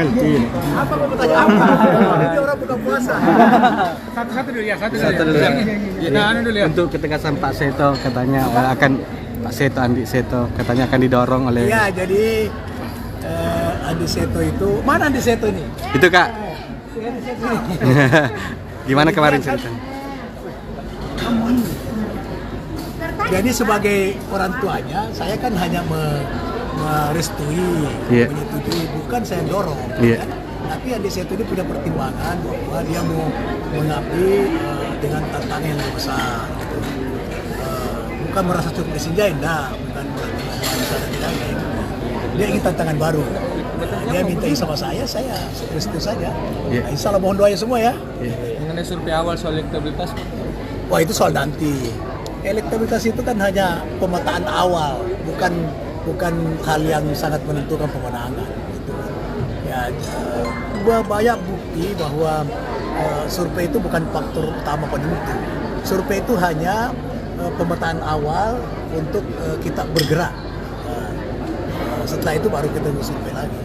novel. Iya. Apa mau bertanya apa? Ini orang buka puasa. Satu-satu dulu ya, Satu dulu ya. Dulu ya. Untuk ketegasan Pak Seto katanya akan Pak Seto Andi Seto katanya akan didorong oleh. Iya, jadi Andi Seto itu mana Andi Seto ini? Itu Kak. Andi Seto ini. Gimana kemarin ceritanya? Jadi sebagai orang tuanya, saya kan hanya merestui, menyetujui, bukan saya dorong. Yeah. Kan? Tapi Andi Seto ini punya pertimbangan bahwa dia mau mengabdi dengan tantangan yang lebih besar. Gitu. Bukan merasa cukup disinjain, bukan berarti dia ingin tantangan baru. Dia minta sama saya restu saja. Yeah. Nah, insya Allah mohon doanya semua ya. Yeah. Mengenai survei awal soal elektabilitas, Wah itu soal nanti. Elektabilitas itu kan hanya pemetaan awal, bukan hal yang sangat menentukan pemenangan. Gitu. Ya, banyak bukti bahwa survei itu bukan faktor utama penentu. Survei itu hanya pemetaan awal untuk kita bergerak. Setelah itu baru kita survei lagi.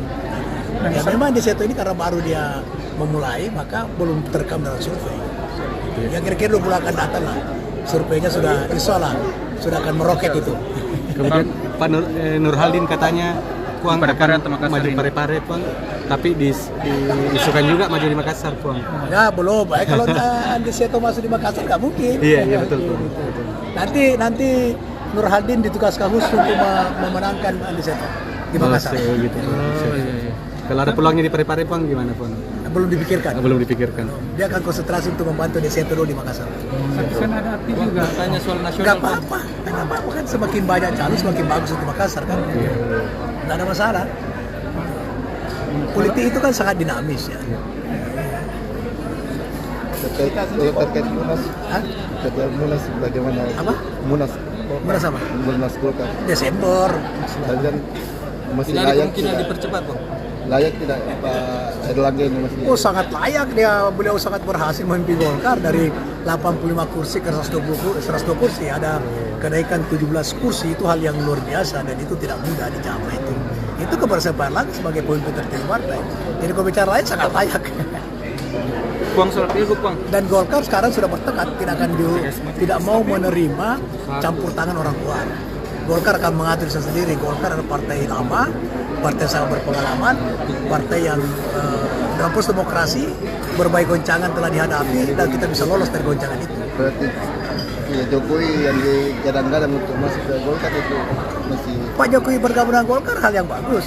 Ya memang di situ ini karena baru dia memulai, maka belum terekam dalam survei. Ya kira-kira 2 bulan akan datang lah. Surveinya sudah insya sudah akan meroket itu. Kemudian Pak Nurhaldin katanya Puang Parepare akan atau Makassar maju ini? Parepare Puang, tapi diisukan juga maju di Makassar Puang. Ya belum. Kalau Andi Seto masuk di Makassar nggak mungkin. Iya betul. Nanti Nurhaldin ditugaskan khusus untuk memenangkan Andi Seto di Makassar. Gitu. Kalau ada peluangnya di Parepare Puang gimana Puang? Belum dipikirkan. Belum dipikirkan. Dia akan konsentrasi untuk membantu Andi Seto dulu di Makassar. tapi kan ada arti juga tanya soal nasional. Nggak apa-apa kan semakin banyak calon semakin bagus untuk Makassar kan. Nggak ada masalah. Politik itu kan sangat dinamis ya. Terkait Munas, terkait Munas bagaimana? Apa? Munas Merasa apa? Munas Golkar. Desember. Dan masih Tidak ada layak kemungkinan tidak? dipercepat, Bang. Layak tidak Pak Erlangga ini masih? Oh sangat layak beliau sangat berhasil memimpin Golkar dari 85 kursi ke 120 kursi, ada kenaikan 17 kursi, itu hal yang luar biasa dan itu tidak mudah dicapai itu. Itu keberhasilan Pak Erlangga sebagai pemimpin tertinggi partai. Jadi kalau bicara lain sangat layak. Puang soal pilgub, Bang. Dan Golkar sekarang sudah bertekad tidak mau menerima campur tangan orang luar. Golkar akan mengatur sendiri. Golkar adalah partai lama, partai sangat berpengalaman, partai yang dalam proses demokrasi berbagai goncangan telah dihadapi dan kita bisa lolos dari goncangan itu. Berarti ya, Jokowi yang digadang-gadang untuk masuk ke Golkar itu masih. Pak Jokowi bergabung dengan Golkar hal yang bagus.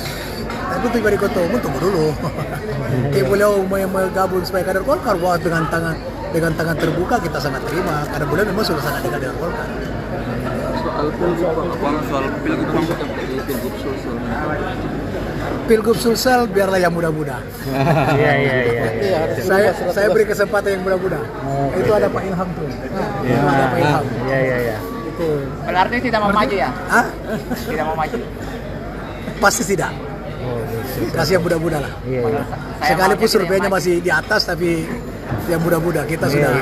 Tapi untuk jadi ketua umum tunggu dulu. Beliau bergabung sebagai kader Golkar, wah dengan tangan terbuka kita sangat terima karena beliau memang sudah sangat dekat dengan Golkar. Soal pilgub, Bang, pilgub Sulsel. Pilgub Sulsel biarlah yang muda-muda. Iya. Saya beri kesempatan yang muda-muda. Itu ada Pak Ilham tuh. Ada Pak Ilham. Iya. Itu. Berarti tidak mau maju ya? Hah? Tidak mau maju. Pasti tidak. Kasih yang muda-muda lah. Sekalipun surveinya masih di atas tapi yang muda-muda kita sudah.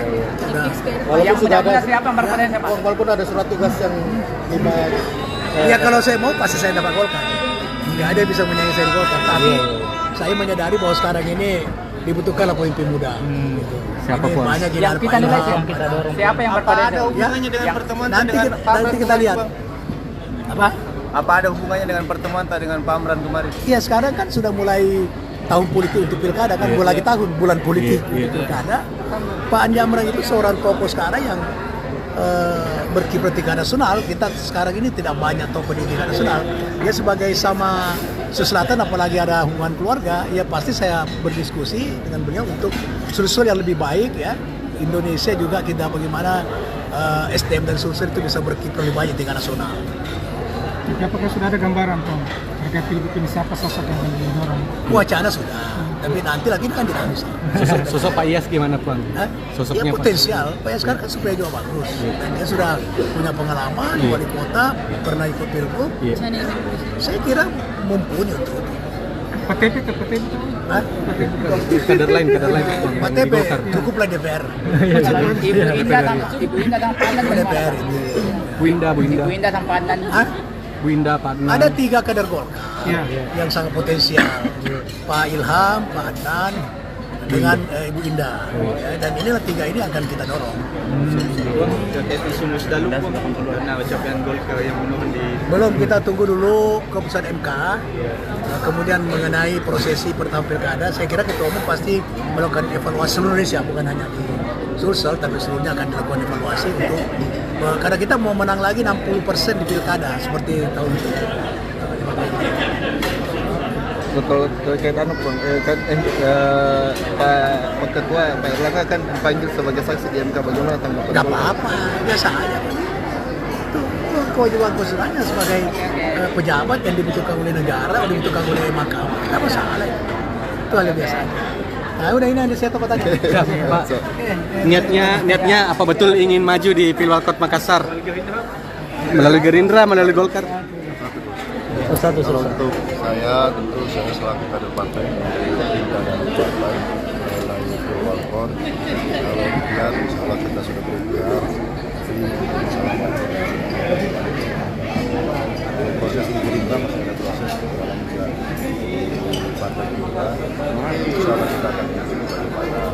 Yang muda-muda siapa berpotensi Pak? Walaupun ada surat tugas yang 5 Ya kalau saya mau pasti saya dapat Golkar. Nggak ada yang bisa menyaingi saya di Golkar. Tapi saya menyadari bahwa sekarang ini dibutuhkanlah pemimpin muda. Gitu. Siapa Ini pun? banyak jadi Yang ada kita Pak nilai Ilham. siapa yang berpotensi? hubungannya dengan Yang- pertemuan Nanti kita lihat. Apa? Apa ada hubungannya dengan pertemuan dengan Pak Amran kemarin? Iya sekarang kan sudah mulai tahun politik untuk pilkada kan, mulai lagi bulan politik untuk pilkada. Pak Andi Amran itu seorang tokoh sekarang yang berkiprah di tingkat nasional. Kita sekarang ini tidak banyak tokoh di tingkat nasional. Dia sebagai sama Selatan apalagi ada hubungan keluarga, ya pasti saya berdiskusi dengan beliau untuk solusi yang lebih baik ya. Indonesia juga kita bagaimana SDM dan Sulsel itu bisa berkiprah lebih banyak di tingkat nasional. Apakah sudah ada gambaran, Bang, terkait pilgub ini siapa sosok yang akan didorong? Wacana sudah, tapi nanti lagi kan dinamis. Sosok Pak Iyas gimana Puang? Hah? Sosoknya Ya Pak. potensial, Pak Yas sekarang kan supaya juga bagus. Dan dia sudah punya pengalaman, wali kota, pernah ikut pilgub. Iya. Saya kira mumpuni untuk itu. PTP ke PTP. Hah? Kader lain Puang. Pak Di TP, Golkar. cukuplah DPR. Ibu Indah sama Pandan. DPR ini. Bu Indah. Ibu Indah sama Pandan. Hah? Bu Indah, Pak Adnan. Ada 3 kader Golkar Iya. yang sangat potensial. Pak Ilham, Pak Adnan, dengan Ibu Indah. Ya, dan inilah 3 ini akan kita dorong. Terkait isu Musdalu karena ucapan Golkar yang menurun di Belum, kita tunggu dulu keputusan MK. Kemudian mengenai prosesi pertama pilkada, saya kira Ketua Umum pasti melakukan evaluasi seluruh Indonesia, bukan hanya di Sulsel, tapi seluruhnya akan dilakukan evaluasi untuk karena kita mau menang lagi 60% di pilkada seperti tahun itu. Betul, terkait Bang, Pak Ketua Pak Erlangga kan dipanggil sebagai saksi di MK, bagaimana tanggapan? Nggak apa-apa, biasa aja. Itu kewajiban konstitusinya sebagai pejabat yang dibutuhkan oleh negara, dibutuhkan oleh mahkamah, nggak masalah. Itu hal yang biasa aja. Nah, udah ini ada satu pertanyaan. Pak, niatnya apa betul ingin maju di Pilwalkot Makassar? Melalui Gerindra, melalui Golkar? Kalau untuk saya, tentu saya selaku kader partai Gerindra dan partai melalui Pilwalkot. Kalau dilihat, insya Allah kita sudah berikhtiar. Insya Allah proses di Gerindra masih ada proses di dalam juga di partai Gerindra. Insya Allah kita akan mengikuti bagaimana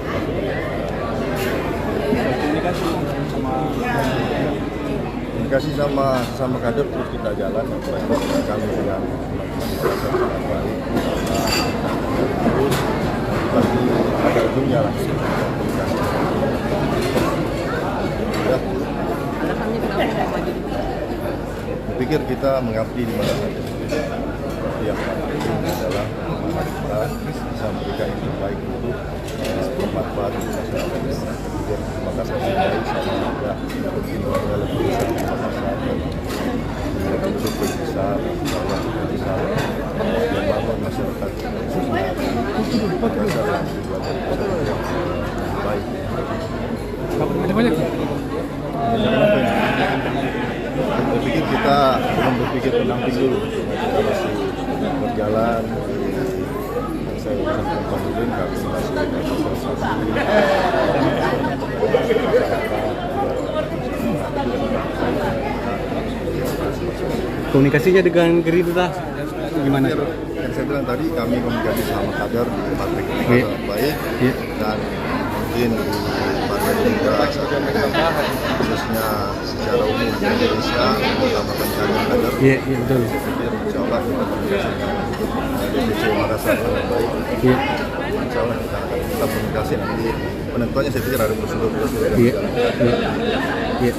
komunikasi sama kader terus kita jalan, baik kami dengan teman-teman baik terus bagi pada ujungnya lah komunikasi. Ya. Saya pikir kita mengabdi di mana saja. Yang penting adalah kita bisa memberikan yang terbaik untuk bermanfaat untuk masyarakat. Maka saya baik sama juga Indonesia lebih besar di masyarakat, lebih besar, bahwa kita bisa membangun masyarakat baik. Saya pikir kita belum berpikir pendamping dulu, kita masih berjalan. Saya ucapkan panggilan kami Komunikasinya dengan Gerindra gimana? Yang saya bilang tadi, kami komunikasi sama kader di partai Gerindra baik, dan mungkin di partai Gerindra khususnya secara umum di Indonesia mengutamakan kader. Iya, betul. Saya pikir insya Allah kita komunikasi dengan DPC Makassar dengan baik. Iya. Insya Allah kita akan tetap komunikasi, nanti penentuannya saya pikir ada prosedur-prosedur yang Iya. Iya.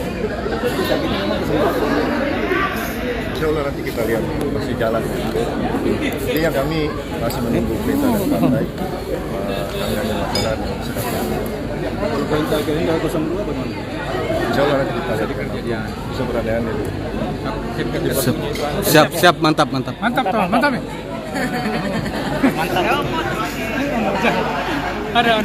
Insya Allah nanti kita lihat masih jalan. Jadi yang kami masih menunggu perintah dari partai. Kami hanya melakukan sedang. Perintah Gerindra 02 bagaimana? Insya Allah nanti kita lihat bisa beradaan dulu. Siap, mantap. Mantap toh, mantap ya. Ada.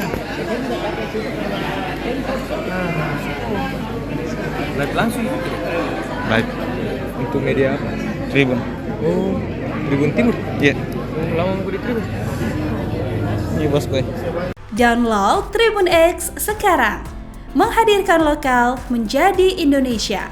Live langsung. Baik. Untuk media apa? Tribun. Oh, Tribun Timur. Iya. Lama mau di Tribun. Iya bos gue. Download Tribun X sekarang. Menghadirkan lokal menjadi Indonesia.